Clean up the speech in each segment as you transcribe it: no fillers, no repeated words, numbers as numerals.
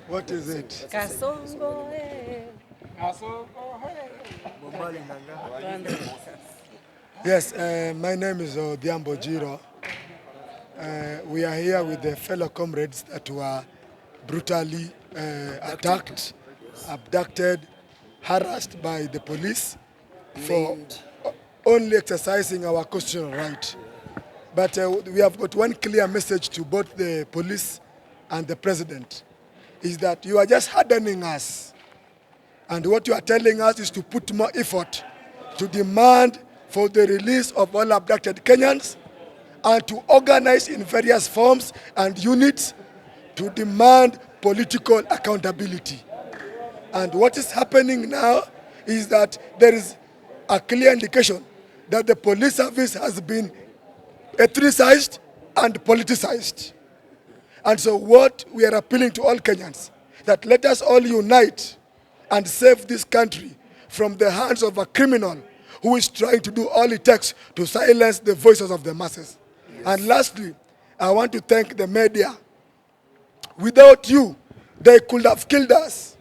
What is it? KASONGO, Yes, my name is Odhiambo Jiro. We are here with the fellow comrades that were brutally attacked, abducted, harassed by the police for only exercising our constitutional right. But we have got one clear message to both the police and the president, is that you are just hardening us. And what you are telling us is to put more effort to demand for the release of all abducted Kenyans and to organize in various forms and units to demand political accountability. And what is happening now is that there is a clear indication that the police service has been ethnicized and politicized. And so what we are appealing to all Kenyans, that let us all unite and save this country from the hands of a criminal who is trying to do all it takes to silence the voices of the masses. Yes. And lastly, I want to thank the media. Without you, they could have killed us.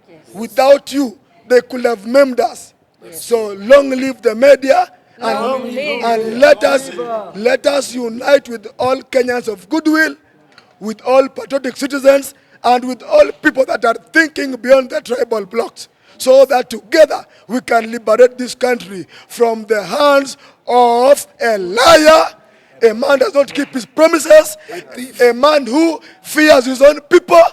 Yes. Without you, they could have maimed us. Yes. So long live the media, and let us unite with all Kenyans of goodwill, with all patriotic citizens, and with all people that are thinking beyond the tribal blocks, so that together we can liberate this country from the hands of a liar, a man does not keep his promises, a man who fears his own people,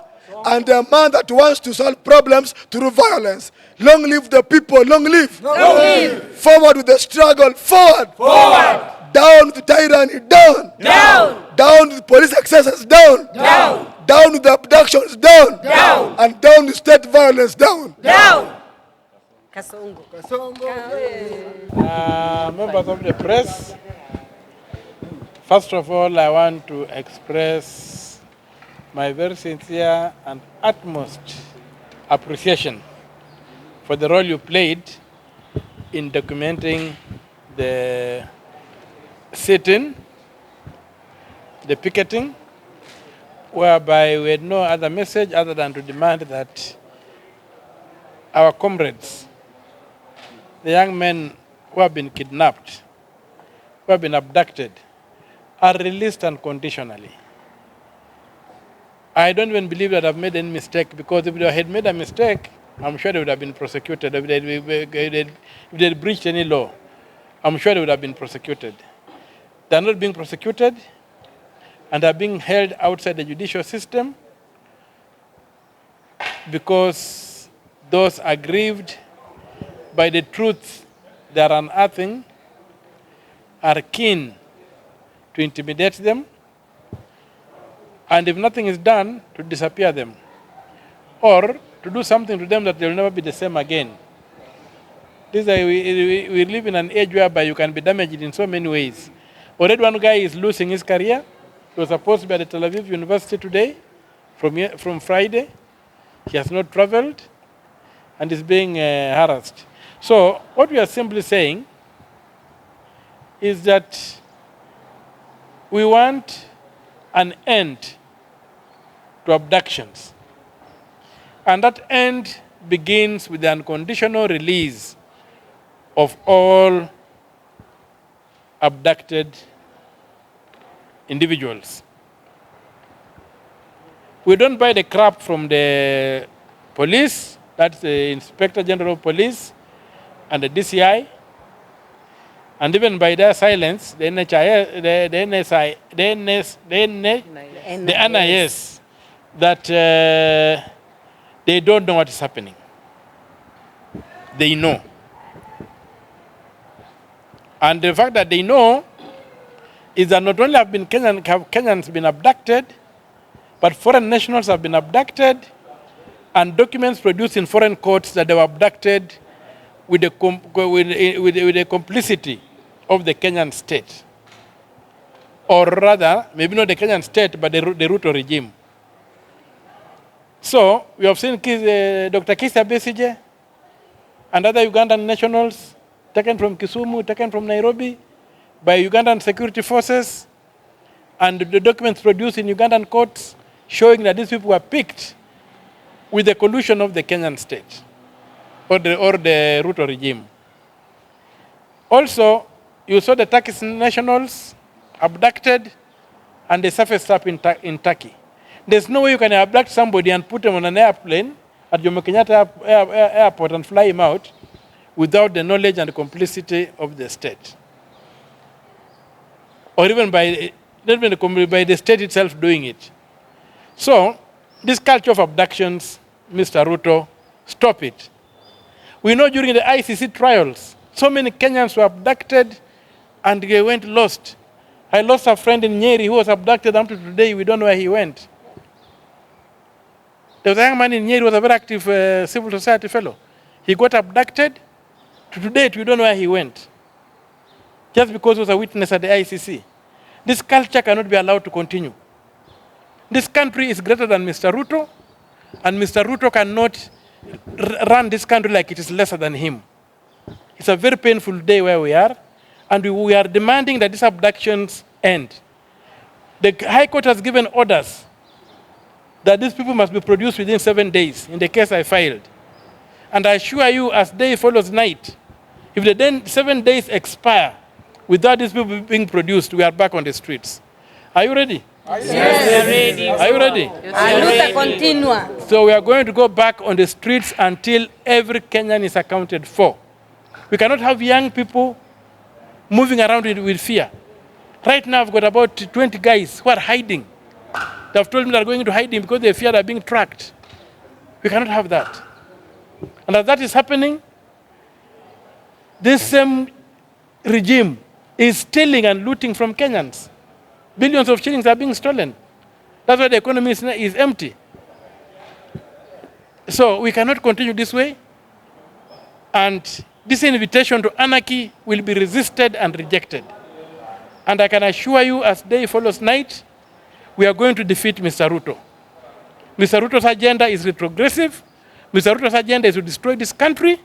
and a man that wants to solve problems through violence. Long live the people, long live. Long live. Forward with the struggle, forward. Forward. Down with tyranny, down. Down. Down with police excesses, down. Down. Down with the abductions, down. Down. And down with state violence, down. Down. KASONGO. Members of the press, first of all, I want to express my very sincere and utmost appreciation for the role you played in documenting the sit-in, the picketing, whereby we had no other message other than to demand that our comrades, the young men who have been kidnapped, who have been abducted, are released unconditionally. I don't even believe that I've made any mistake, because if they had made a mistake, I'm sure they would have been prosecuted. If they had breached any law, I'm sure they would have been prosecuted. They're not being prosecuted, and are being held outside the judicial system because those aggrieved by the truth they are unearthing are keen to intimidate them, and if nothing is done, to disappear them, or to do something to them that they will never be the same again. We live in an age whereby you can be damaged in so many ways. Already one guy is losing his career. He was supposed to be at the Tel Aviv University today, from Friday. He has not traveled and is being harassed. So what we are simply saying is that we want an end to abductions. And that end begins with the unconditional release of all abducted individuals. We don't buy the crap from the police, that's the Inspector General of Police and the DCI, and even by their silence, the NIS, that they don't know what is happening. They know. And the fact that they know is that not only have Kenyans been abducted, but foreign nationals have been abducted, and documents produced in foreign courts that they were abducted with the complicity of the Kenyan state. Or rather, maybe not the Kenyan state, but the Ruto regime. So, we have seen Dr. Kizza Besigye and other Ugandan nationals taken from Kisumu, taken from Nairobi by Ugandan security forces, and the documents produced in Ugandan courts showing that these people were picked with the collusion of the Kenyan state or the Ruto regime. Also, you saw the Turkish nationals abducted and they surfaced up in Turkey. There's no way you can abduct somebody and put them on an airplane at Jomo Kenyatta airport and fly him out without the knowledge and complicity of the state. Or even by the state itself doing it. So, this culture of abductions, Mr. Ruto, stop it. We know during the ICC trials, so many Kenyans were abducted and they went lost. I lost a friend in Nyeri who was abducted until today. We don't know where he went. There was a young man in Nyeri who was a very active civil society fellow. He got abducted. To date, we don't know where he went. Just because he was a witness at the ICC. This culture cannot be allowed to continue. This country is greater than Mr. Ruto, and Mr. Ruto cannot run this country like it is lesser than him. It's a very painful day where we are, and we are demanding that these abductions end. The High Court has given orders that these people must be produced within 7 days, in the case I filed. And I assure you, as day follows night, if the 7 days expire without these people being produced, we are back on the streets. Are you ready? Yes. Are you ready? Luta continua. So we are going to go back on the streets until every Kenyan is accounted for. We cannot have young people moving around with fear. Right now, I've got about 20 guys who are hiding. They've told me they're going to hiding because they fear they're being tracked. We cannot have that. And as that is happening, this same regime is stealing and looting from Kenyans. Billions of shillings are being stolen. That's why the economy is empty. So we cannot continue this way. And this invitation to anarchy will be resisted and rejected. And I can assure you, as day follows night, we are going to defeat Mr. Ruto. Mr. Ruto's agenda is retrogressive. Mr. Ruto's agenda is to destroy this country.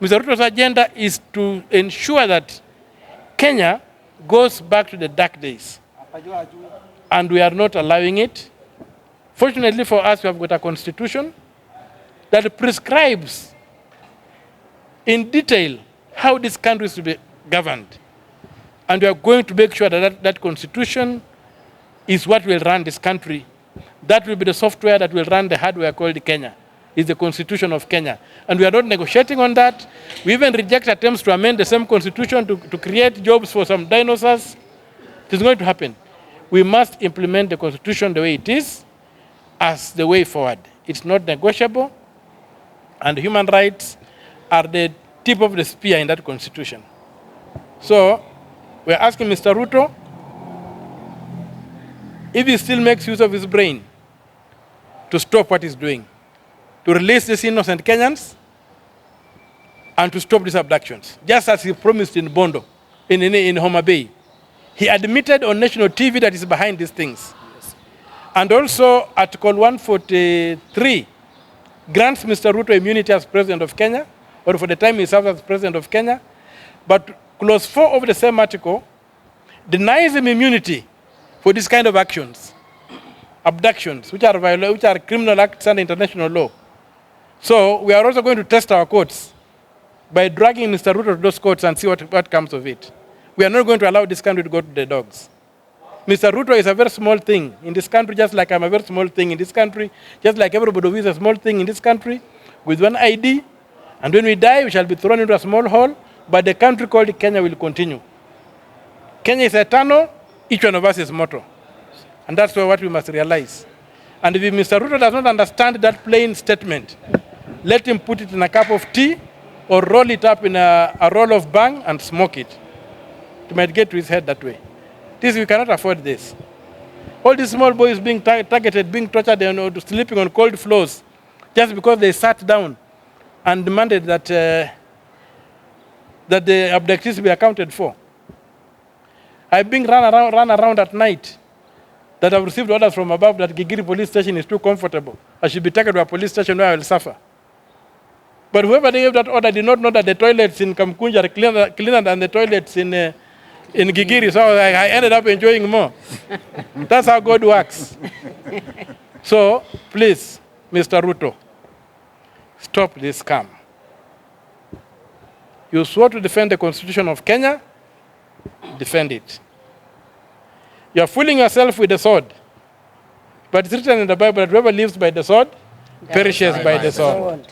Mr. Ruto's agenda is to ensure that Kenya goes back to the dark days. And we are not allowing it. Fortunately for us, we have got a constitution that prescribes in detail how this country is to be governed. And we are going to make sure that that constitution is what will run this country. That will be the software that will run the hardware called Kenya. It's the constitution of Kenya. And we are not negotiating on that. We even reject attempts to amend the same constitution to create jobs for some dinosaurs. It is going to happen. We must implement the constitution the way it is as the way forward. It's not negotiable. And human rights are the tip of the spear in that constitution. So we're asking Mr. Ruto, if he still makes use of his brain, to stop what he's doing, to release these innocent Kenyans, and to stop these abductions, just as he promised in Bondo, in Homa Bay. He admitted on national TV that he's behind these things. Yes. And also, Article 143 grants Mr. Ruto immunity as President of Kenya, or for the time he serves as President of Kenya. But Clause 4 of the same article denies him immunity for this kind of actions, abductions, which are criminal acts under international law. So we are also going to test our courts by dragging Mr. Ruto to those courts and see what comes of it. We are not going to allow this country to go to the dogs. Mr. Ruto is a very small thing in this country, just like I'm a very small thing in this country, just like everybody who is a small thing in this country, with one ID. And when we die, we shall be thrown into a small hole, but the country called Kenya will continue. Kenya is eternal, each one of us is mortal. And that's what we must realize. And if Mr. Ruto does not understand that plain statement, let him put it in a cup of tea or roll it up in a roll of bang and smoke it. It might get to his head that way. We cannot afford this. All these small boys being targeted, being tortured, and sleeping on cold floors, just because they sat down and demanded that the abductees be accounted for. I've been run around at night that I've received orders from above that Gigiri police station is too comfortable. I should be taken to a police station where I will suffer. But whoever gave that order did not know that the toilets in Kamkunja are cleaner than the toilets in Gigiri, so I ended up enjoying more. That's how God works. So, please, Mr. Ruto, stop this scam. You swore to defend the Constitution of Kenya, defend it. You are fooling yourself with the sword. But it's written in the Bible that whoever lives by the sword perishes by the sword.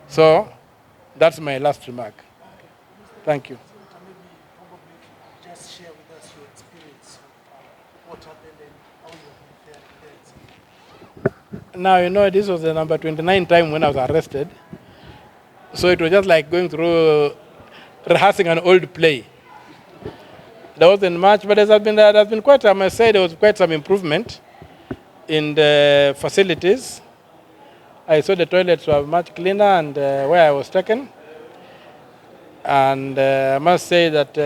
So, that's my last remark. Thank you. Just share with us your experience of what happened and how you have been there. Now, you know, this was the number 29 time when I was arrested. So it was just like going through, rehearsing an old play. There wasn't much, but there has been quite, I must say, there was quite some improvement in the facilities. I saw the toilets were much cleaner and where I was taken. And I must say that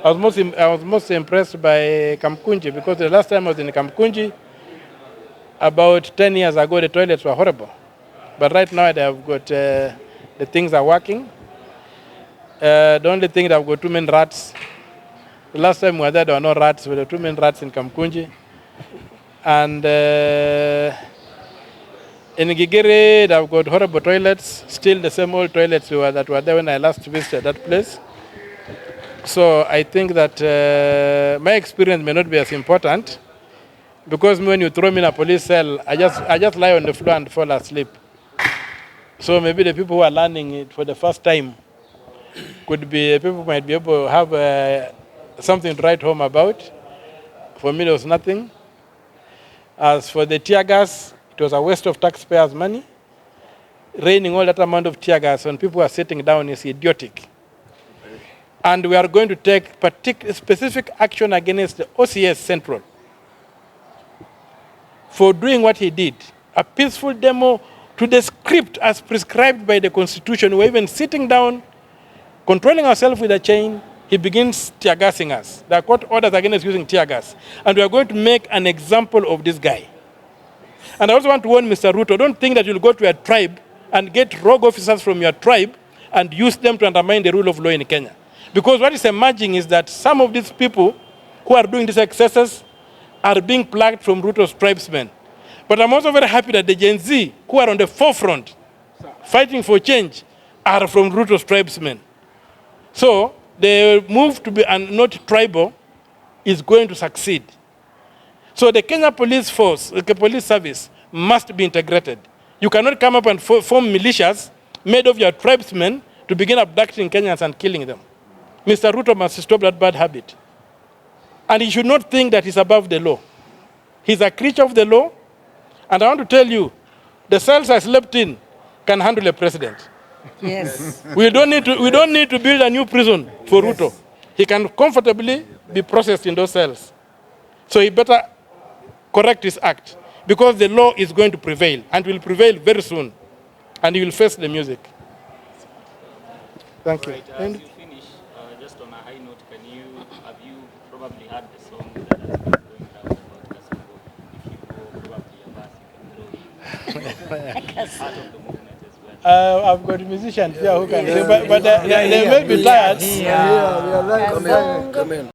I was most impressed by Kamkunji, because the last time I was in Kamkunji, about 10 years ago, the toilets were horrible. But right now, they have got, the things are working. The only thing, they've got too many rats. The last time we were there were no rats. There were too many rats in Kamkunji. And in Gigiri, they've got horrible toilets, still the same old toilets that were there when I last visited that place. So I think that my experience may not be as important, because when you throw me in a police cell, I just lie on the floor and fall asleep. So maybe the people who are learning it for the first time could be, people might be able to have something to write home about. For me, there was nothing. As for the tear gas, it was a waste of taxpayers' money. Raining all that amount of tear gas when people are sitting down is idiotic. And we are going to take specific action against the OCS Central for doing what he did. A peaceful demo to the script as prescribed by the Constitution. We're even sitting down, controlling ourselves with a chain. He begins tear gassing us. There are court orders against using tear gas. And we are going to make an example of this guy. And I also want to warn Mr. Ruto, don't think that you'll go to a tribe and get rogue officers from your tribe and use them to undermine the rule of law in Kenya. Because what is emerging is that some of these people who are doing these excesses are being plucked from Ruto's tribesmen. But I'm also very happy that the Gen Z, who are on the forefront, fighting for change, are from Ruto's tribesmen. So the move to be not tribal is going to succeed. So the Kenya police force, the police service, must be integrated. You cannot come up and form militias made of your tribesmen to begin abducting Kenyans and killing them. Mr. Ruto must stop that bad habit. And he should not think that he's above the law. He's a creature of the law. And I want to tell you, the cells I slept in can handle a president. Yes. We don't need to build a new prison for Ruto. He can comfortably be processed in those cells. So he better correct his act, because the law is going to prevail and will prevail very soon. And he will face the music. Thank you. Right, as you finish, just on a high note, have you probably heard the song that has been going around about KASONGO? If you go probably a verse, you can throw it. Part of the movement as well. I've got musicians here who can do, but they may be tired. Yeah, we are like, Kasongo. come in.